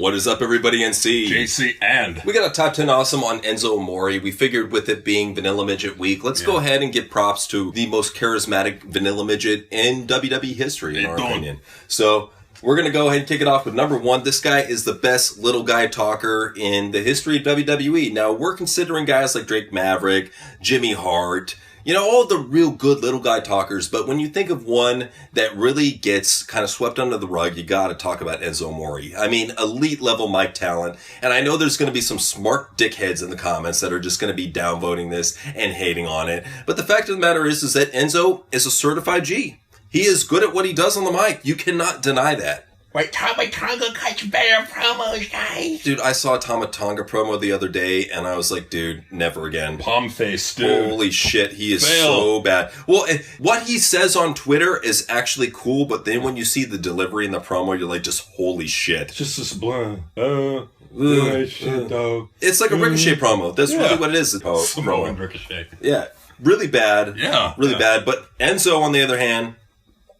What is up, everybody? NC. JC and... We got a top 10 awesome on Enzo Amore. We figured with it being Vanilla Midget Week, let's go ahead and give props to the most charismatic Vanilla Midget in WWE history, in our opinion. So we're going to go ahead and kick it off with number one. This guy is the best little guy talker in the history of WWE. Now, we're considering guys like Drake Maverick, Jimmy Hart, you know, all the real good little guy talkers. But when you think of one that really gets kind of swept under the rug, you got to talk about Enzo Amore. I mean, elite level mic talent. And I know there's going to be some smart dickheads in the comments that are just going to be downvoting this and hating on it. But the fact of the matter is that Enzo is a certified G. He is good at what he does on the mic. You cannot deny that. Wait, Tama Tonga cuts better promos, guys. Dude, I saw a Tama Tonga promo the other day, and I was like, dude, never again. Palm face, dude. Holy shit, he is so bad. Well, what he says on Twitter is actually cool, but then when you see the delivery in the promo, you're like, just holy shit. Just this blunt. Shit, dog. It's like a Ricochet promo. That's really what it is. Samoan Ricochet. Yeah, really bad. Yeah. Really bad. But Enzo, on the other hand,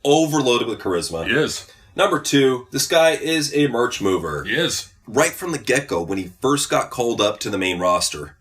overloaded with charisma. He is. Number two, this guy is a merch mover. He is. Right from the get-go, when he first got called up to the main roster,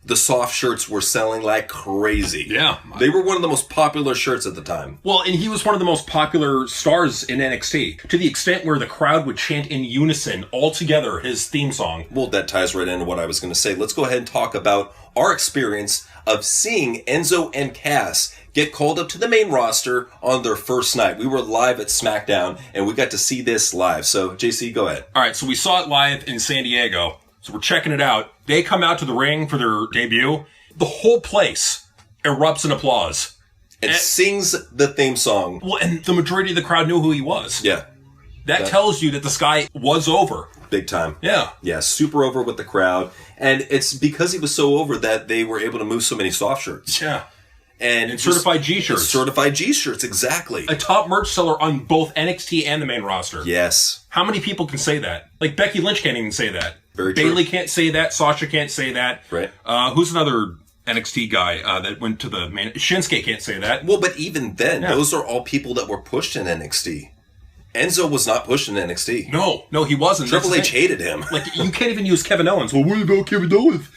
the soft shirts were selling like crazy. Yeah. They were one of the most popular shirts at the time. Well, and he was one of the most popular stars in NXT, to the extent where the crowd would chant in unison, all together, his theme song. Well, that ties right into what I was going to say. Let's go ahead and talk about our experience of seeing Enzo and Cass get called up to the main roster on their first night. We were live at SmackDown, and we got to see this live. So, JC, go ahead. All right, so we saw it live in San Diego. So we're checking it out. They come out to the ring for their debut. The whole place erupts in applause. And sings the theme song. Well, and the majority of the crowd knew who he was. Yeah. That tells you that this guy was over. Big time. Yeah. Yeah, super over with the crowd. And it's because he was so over that they were able to move so many soft shirts. Yeah. And certified G-shirts. Certified G-shirts, exactly. A top merch seller on both NXT and the main roster. Yes. How many people can say that? Like, Becky Lynch can't even say that. Very true. Bayley can't say that. Sasha can't say that. Right. Who's another NXT guy that went to the main... Shinsuke can't say that. Well, but even then, those are all people that were pushed in NXT. Enzo was not pushed in NXT. No, he wasn't. Triple H hated him. Like, you can't even use Kevin Owens. Well, what about Kevin Owens?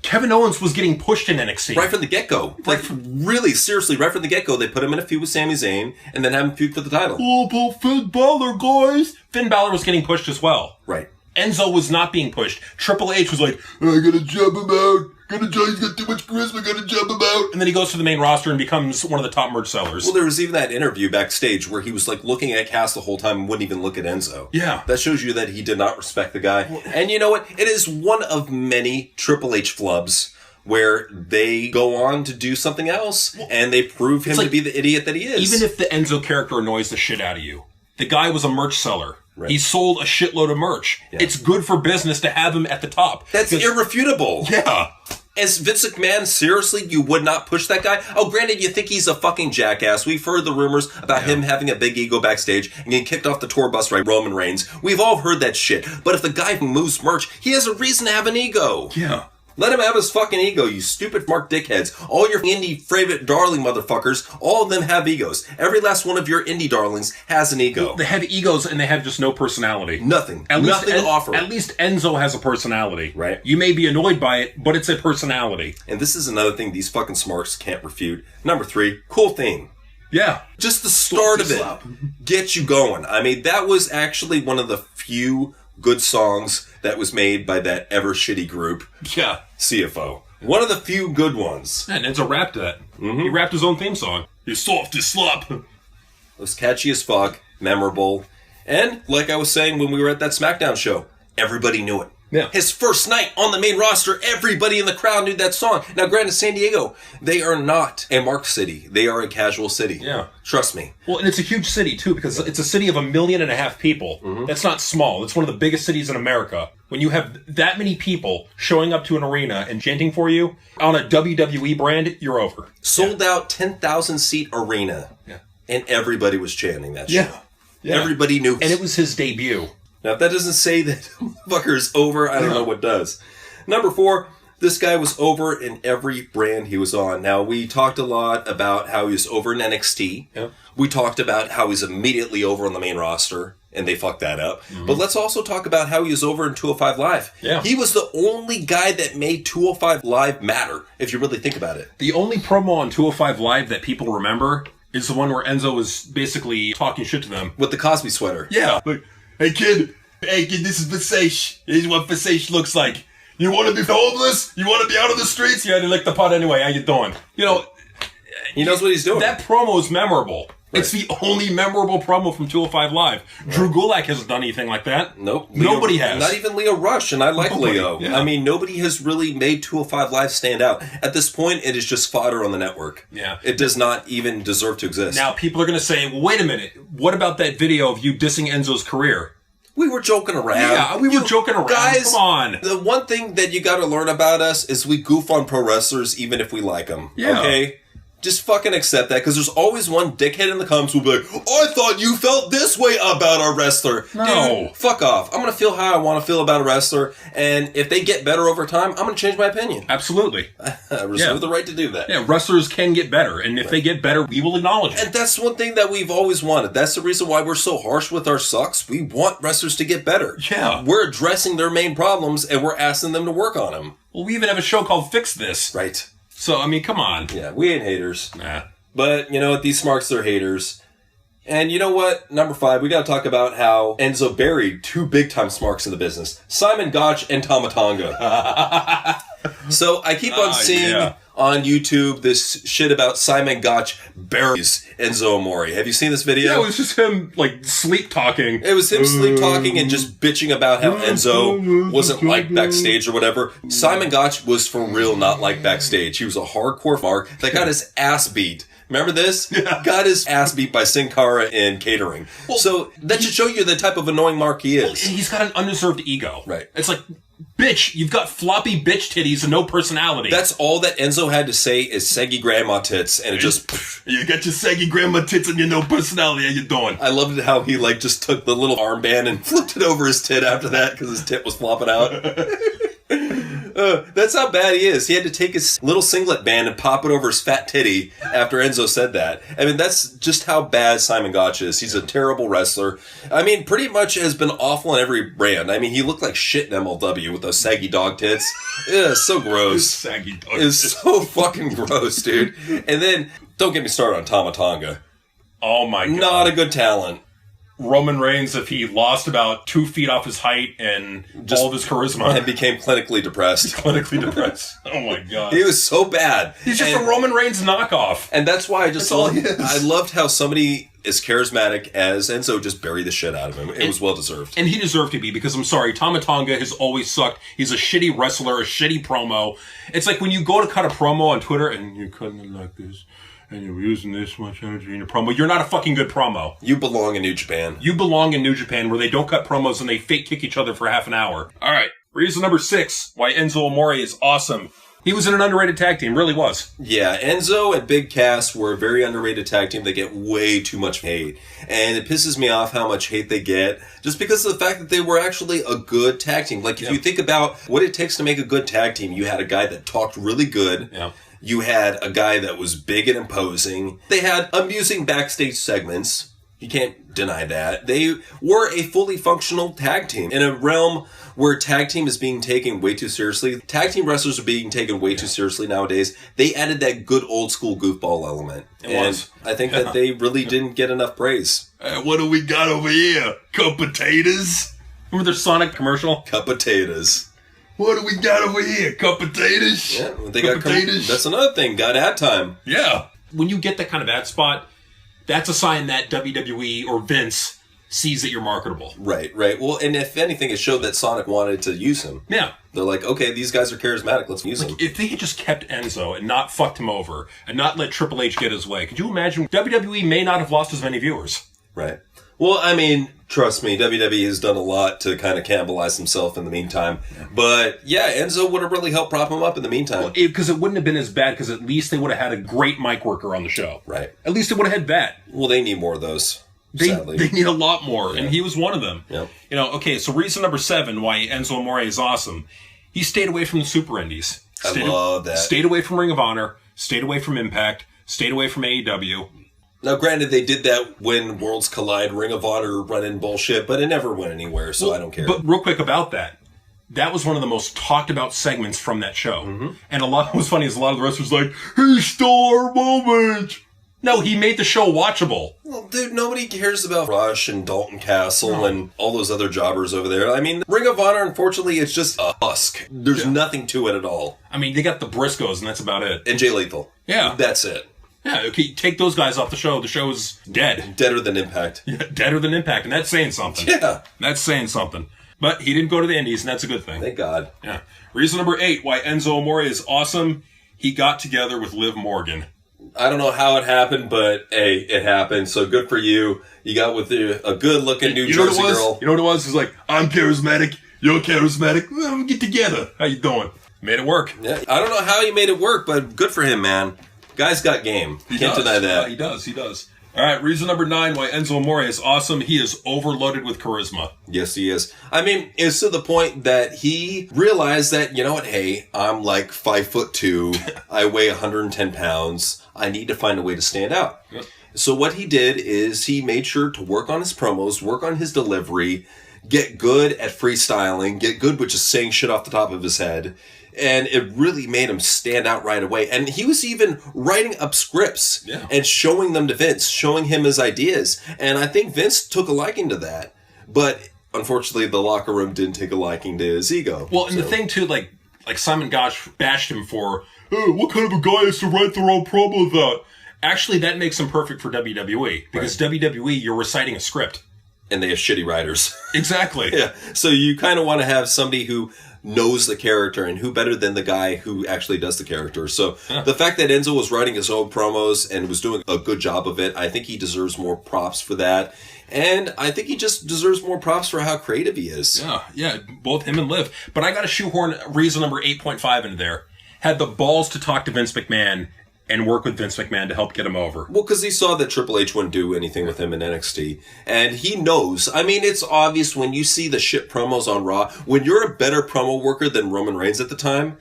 Kevin Owens was getting pushed in NXT. Right from the get-go. Like, really, seriously, right from the get-go, they put him in a feud with Sami Zayn, and then have him feud for the title. Oh, but Finn Balor, guys! Finn Balor was getting pushed as well. Right. Enzo was not being pushed. Triple H was like, I gotta jump him out. He's got too much charisma, gotta jump him out. And then he goes to the main roster and becomes one of the top merch sellers. Well, there was even that interview backstage where he was like looking at Cass the whole time and wouldn't even look at Enzo. Yeah. That shows you that he did not respect the guy. And you know what? It is one of many Triple H flubs where they go on to do something else and they prove him to be the idiot that he is. Even if the Enzo character annoys the shit out of you, the guy was a merch seller. Right. He sold a shitload of merch. Yeah. It's good for business to have him at the top. That's irrefutable. Yeah. As Vince McMahon, seriously, you would not push that guy? Oh, granted, you think he's a fucking jackass. We've heard the rumors about him having a big ego backstage and getting kicked off the tour bus by Roman Reigns. We've all heard that shit. But if the guy who moves merch, he has a reason to have an ego. Yeah. Let him have his fucking ego, you stupid Mark dickheads. All your indie favorite darling motherfuckers, all of them have egos. Every last one of your indie darlings has an ego. They have egos and they have just no personality. Nothing. Nothing to offer. At least Enzo has a personality. Right. You may be annoyed by it, but it's a personality. And this is another thing these fucking smarks can't refute. Number 3, cool theme. Yeah. Just the start of it gets you going. I mean, that was actually one of the few good songs that was made by that ever shitty group. Yeah. CFO. One of the few good ones. And Enzo rapped that. Mm-hmm. He rapped his own theme song. He's soft as slop. It was catchy as fuck, memorable, and like I was saying when we were at that SmackDown show, everybody knew it. Yeah. His first night on the main roster, everybody in the crowd knew that song. Now, granted, San Diego, they are not a mark city. They are a casual city. Yeah. Trust me. Well, and it's a huge city, too, because it's a city of 1.5 million people. Mm-hmm. That's not small. It's one of the biggest cities in America. When you have that many people showing up to an arena and chanting for you on a WWE brand, you're over. Sold out 10,000-seat arena. Yeah. And everybody was chanting that shit. Yeah. Everybody knew. And it was his debut. Now, if that doesn't say that fucker's over, I don't know what does. Number 4, this guy was over in every brand he was on. Now, we talked a lot about how he was over in NXT. Yep. We talked about how he's immediately over on the main roster. and they fucked that up. But let's also talk about how he was over in 205 Live. Yeah. He was the only guy that made 205 Live matter, if you really think about it. The only promo on 205 Live that people remember is the one where Enzo was basically talking shit to them. With the Cosby sweater. Yeah. Like, hey kid, this is Visage. This is what Visage looks like. You want to be homeless? You want to be out on the streets? Yeah, they licked the pot anyway. How you doing? You know, He knows what he's doing. that promo is memorable. Right. It's the only memorable promo from 205 Live. Right. Drew Gulak hasn't done anything like that. Nope. Nobody has. Not even Leo Rush, and I like Leo. Yeah. I mean, nobody has really made 205 Live stand out. At this point, it is just fodder on the network. Yeah. It does not even deserve to exist. Now, people are going to say, well, wait a minute. What about that video of you dissing Enzo's career? We were joking around. Yeah, we were joking around. Guys, come on. The one thing that you got to learn about us is we goof on pro wrestlers even if we like them. Yeah. Okay? Just fucking accept that, because there's always one dickhead in the comments who'll be like, I thought you felt this way about our wrestler. No. Dude, fuck off. I'm going to feel how I want to feel about a wrestler, and if they get better over time, I'm going to change my opinion. Absolutely. I reserve the right to do that. Yeah, wrestlers can get better, and if they get better, we will acknowledge it. And that's one thing that we've always wanted. That's the reason why we're so harsh with our sucks. We want wrestlers to get better. Yeah. We're addressing their main problems, and we're asking them to work on them. Well, we even have a show called Fix This. Right. So, I mean, come on. Yeah, we ain't haters. Nah. But, you know what? These smarks, they're haters. And you know what? Number 5, we got to talk about how Enzo buried 2 big-time smarks in the business. Simon Gotch and Tamatanga. So I keep on seeing on YouTube this shit about Simon Gotch buries Enzo Amore. Have you seen this video? Yeah, it was just him, like, sleep-talking. It was him sleep-talking and just bitching about how Enzo wasn't liked backstage or whatever. Simon Gotch was for real not liked backstage. He was a hardcore mark that got his ass beat. Remember this? Yeah. Got his ass beat by Sin Cara in catering. Well, so that should show you the type of annoying mark he is. Well, he's got an undeserved ego. Right. It's like, bitch, you've got floppy bitch titties and no personality. That's all that Enzo had to say is saggy grandma tits, and it just... You got your saggy grandma tits and your no personality. How you doing? I loved it how he like just took the little armband and flipped it over his tit after that because his tit was flopping out. That's how bad he is. He had to take his little singlet band and pop it over his fat titty after Enzo said that. I mean, that's just how bad Simon Gotch is. He's a terrible wrestler. I mean, pretty much has been awful in every brand. I mean, he looked like shit in MLW with those saggy dog tits. Yeah, so gross. saggy dog It's tits. so fucking gross, dude. And then, don't get me started on Tamatanga. Oh my god. Not a good talent. Roman Reigns, if he lost about 2 feet off his height and all of his charisma. And became clinically depressed. Clinically depressed. Oh my god. He was so bad. He's just a Roman Reigns knockoff. And that's why I just That's all loved, he is. I loved how somebody as charismatic as Enzo just buried the shit out of him. It was well deserved. And he deserved to be, because I'm sorry, Tamatanga has always sucked. He's a shitty wrestler, a shitty promo. It's like when you go to cut a promo on Twitter and you're cutting it like this, and you're using this much energy in your promo, you're not a fucking good promo. You belong in New Japan. You belong in New Japan, where they don't cut promos and they fake kick each other for half an hour. All right, reason number 6 why Enzo Amore is awesome. He was in an underrated tag team, really was. Yeah, Enzo and Big Cass were a very underrated tag team. They get way too much hate. And it pisses me off how much hate they get just because of the fact that they were actually a good tag team. Like, if you think about what it takes to make a good tag team, you had a guy that talked really good. Yeah. You had a guy that was big and imposing. They had amusing backstage segments. You can't deny that. They were a fully functional tag team. In a realm where tag team is being taken way too seriously, tag team wrestlers are being taken way too seriously nowadays, they added that good old school goofball element. And I think that they really didn't get enough praise. What do we got over here? Cup potatoes? Remember their Sonic commercial? Cup potatoes. What do we got over here? Cup potatoes? Yeah, they Cup got potatoes? that's another thing. Got ad time. Yeah. When you get that kind of ad spot, that's a sign that WWE or Vince sees that you're marketable. Right. Well, and if anything, it showed that Sonic wanted to use him. Yeah. They're like, okay, these guys are charismatic. Let's use them. If they had just kept Enzo and not fucked him over and not let Triple H get his way, could you imagine WWE may not have lost as many viewers? Right. Well, I mean, trust me, WWE has done a lot to kind of cannibalize himself in the meantime. Yeah. But, yeah, Enzo would have really helped prop him up in the meantime. Because it wouldn't have been as bad, because at least they would have had a great mic worker on the show. Right. At least they would have had that. Well, they need more of those, sadly. They need a lot more, and he was one of them. Yep. You know, okay, so reason number 7 why Enzo Amore is awesome. He stayed away from the Super Indies. I love that. Stayed away from Ring of Honor, stayed away from Impact, stayed away from AEW. Now, granted, they did that when Worlds Collide, Ring of Honor run-in bullshit, but it never went anywhere, so I don't care. But real quick about that. That was one of the most talked about segments from that show. Mm-hmm. And what was funny is a lot of the wrestlers like, he stole our moment. No, he made the show watchable. Well, dude, nobody cares about Rush and Dalton Castle and all those other jobbers over there. I mean, Ring of Honor, unfortunately, it's just a husk. There's nothing to it at all. I mean, they got the Briscoes, and that's about it. And Jay Lethal. Yeah. That's it. Yeah, okay, take those guys off the show. The show is dead. Deader than Impact. Yeah, deader than Impact, and that's saying something. Yeah. That's saying something. But he didn't go to the Indies, and that's a good thing. Thank God. Yeah. Reason number 8 why Enzo Amore is awesome. He got together with Liv Morgan. I don't know how it happened, but hey, it happened. So good for you. You got with a good-looking New Jersey girl. You know what it was? It's like, I'm charismatic. You're charismatic. We'll get together. How you doing? Made it work. Yeah. I don't know how he made it work, but good for him, man. Guy's got game. Can't deny that. He does. All right, reason number 9 why Enzo Amore is awesome. He is overloaded with charisma. Yes, he is. I mean, it's to the point that he realized that, you know what, hey, I'm like 5'2". I weigh 110 pounds. I need to find a way to stand out. Yep. So what he did is he made sure to work on his promos, work on his delivery, get good at freestyling, get good with just saying shit off the top of his head. And it really made him stand out right away. And he was even writing up scripts and showing them to Vince, showing him his ideas. And I think Vince took a liking to that. But unfortunately, the locker room didn't take a liking to his ego. Well, and the thing, too, like Simon Gotch bashed him for, hey, what kind of a guy has to write their own promos out? Actually, that makes him perfect for WWE. Because WWE, you're reciting a script. And they have shitty writers. Exactly. Yeah. So you kind of want to have somebody who knows the character, and who better than the guy who actually does the character. So the fact that Enzo was writing his own promos and was doing a good job of it, I think he deserves more props for that. And I think he just deserves more props for how creative he is. Yeah, both him and Liv. But I got to shoehorn reason number 8.5 into there. Had the balls to talk to Vince McMahon and work with Vince McMahon to help get him over. Well, because he saw that Triple H wouldn't do anything with him in NXT. And he knows. I mean, it's obvious when you see the shit promos on Raw. When you're a better promo worker than Roman Reigns at the time,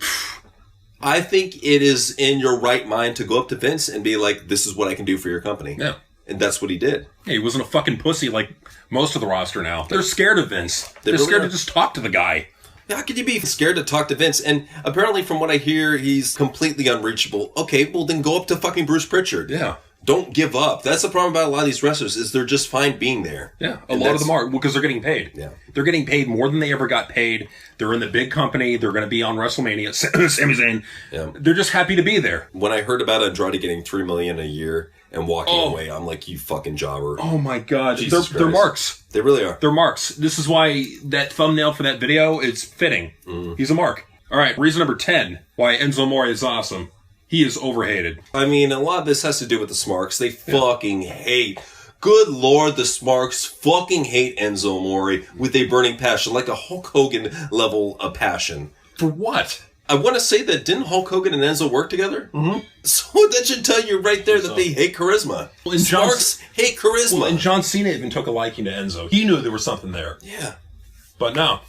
I think it is in your right mind to go up to Vince and be like, this is what I can do for your company. Yeah. And that's what he did. Yeah, he wasn't a fucking pussy like most of the roster now. They're scared of Vince. They're really scared to just talk to the guy. How could you be scared to talk to Vince? And apparently, from what I hear, he's completely unreachable. Okay, well, then go up to fucking Bruce Pritchard. Yeah. Don't give up. That's the problem about a lot of these wrestlers, is they're just fine being there. Yeah, a lot of them are, because they're getting paid. Yeah. They're getting paid more than they ever got paid. They're in the big company. They're going to be on WrestleMania. Sami Zayn. Yeah. They're just happy to be there. When I heard about Andrade getting $3 million a year and walking away, I'm like, you fucking jobber. Oh my God. They're marks. They really are. They're marks. This is why that thumbnail for that video is fitting. He's a mark. All right, reason number 10 why Enzo Amore is awesome. He is overhated. I mean, a lot of this has to do with the Smarks. They fucking hate. Good Lord, the Smarks fucking hate Enzo Amore with a burning passion, like a Hulk Hogan level of passion. For what? I want to say that didn't Hulk Hogan and Enzo work together? Mm-hmm. So that should tell you right there that they hate charisma. Well, Smarks hate charisma. Well, and John Cena even took a liking to Enzo. He knew there was something there. Yeah. But no.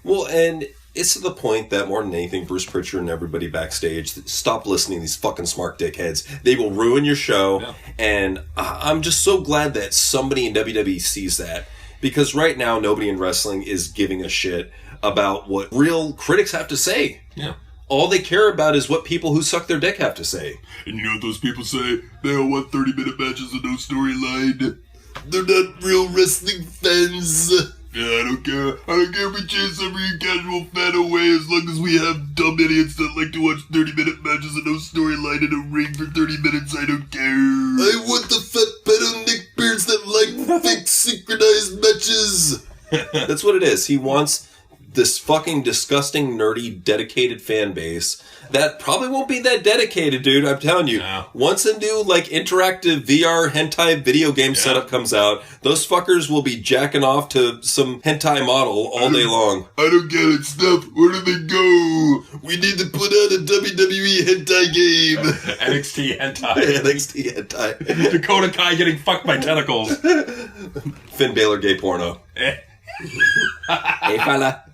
Well, and it's to the point that more than anything, Bruce Pritchard and everybody backstage, stop listening to these fucking smart dickheads. They will ruin your show. Yeah. And I'm just so glad that somebody in WWE sees that. Because right now, nobody in wrestling is giving a shit about what real critics have to say. Yeah. All they care about is what people who suck their dick have to say. And you know what those people say? They all want 30-minute matches and no storyline. They're not real wrestling fans. Yeah, I don't care. I don't care if we chase every casual fan away as long as we have dumb idiots that like to watch 30-minute matches and no storyline in a ring for 30 minutes. I don't care. I want the fat pedo neckbeards that like fake synchronized matches. That's what it is. He wants this fucking disgusting, nerdy, dedicated fan base that probably won't be that dedicated, dude. I'm telling you. No. Once a new, like, interactive VR hentai video game setup comes out, those fuckers will be jacking off to some hentai model all day long. I don't get it, Steph. Where do they go? We need to put out a WWE hentai game. NXT hentai. NXT hentai. Dakota Kai getting fucked by tentacles. Finn Balor gay porno. Hey, fella.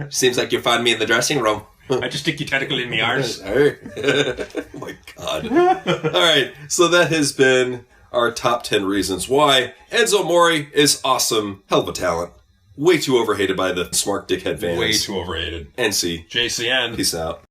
Seems like you'll find me in the dressing room. I just stick your tentacle in my arse. Oh my God. All right. So that has been our top 10 reasons why Enzo Amore is awesome, hell of a talent. Way too overhated by the smart dickhead fans. Way too overhated. NC. JCN. Peace out.